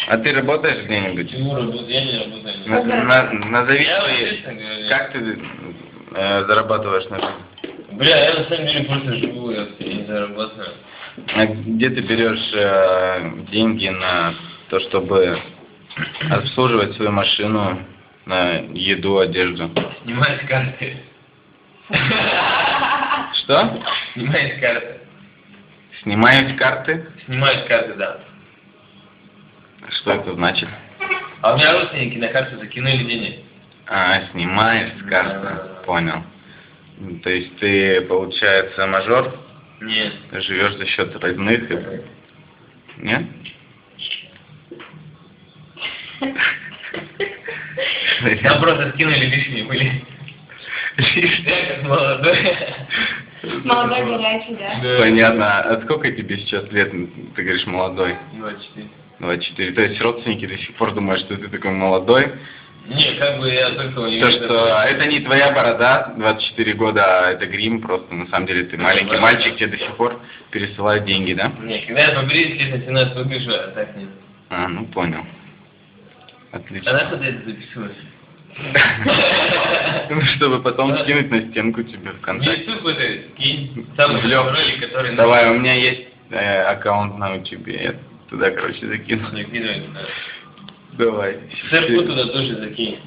А ты работаешь где-нибудь? Почему работаю? Я не работаю. Назови Я свои. честно говоря. Как ты зарабатываешь на жизнь? Бля, я на самом деле просто живу, я не зарабатываю. А где ты берешь деньги на то, чтобы обслуживать свою машину, на еду, одежду? Снимай с карты. Что? Снимай с карты. Снимаю с карты? Снимай с карты, да. Что это значит? А у меня родственники на карту закинули денег. А, снимаешь с карты. Да. Понял. То есть ты, получается, мажор? Нет. Живешь за счет родных? Нет? Нам просто скинули лишние были. Я как молодой. Молодой, горячий, да? Понятно. А сколько тебе сейчас лет? Ты говоришь, молодой. 24. 24. То есть родственники до сих пор думают, что ты такой молодой. Не, как бы я только у То, что это не твоя борода, 24 года, а это грим, просто на самом деле ты маленький мальчик, тебе до сих пор пересылают деньги, да? Не, когда я побреюсь, если нас выпишу, а так нет. А, ну понял. А Отлично. на что ты это записываешь? Ну, чтобы потом скинуть на стенку тебе В ВКонтакте. YouTube это скинь. Самый Лёх, ролик, который... давай, у меня есть аккаунт на YouTube, я туда, короче, закину. Закидывай туда. Давай. Церкву туда тоже закинь.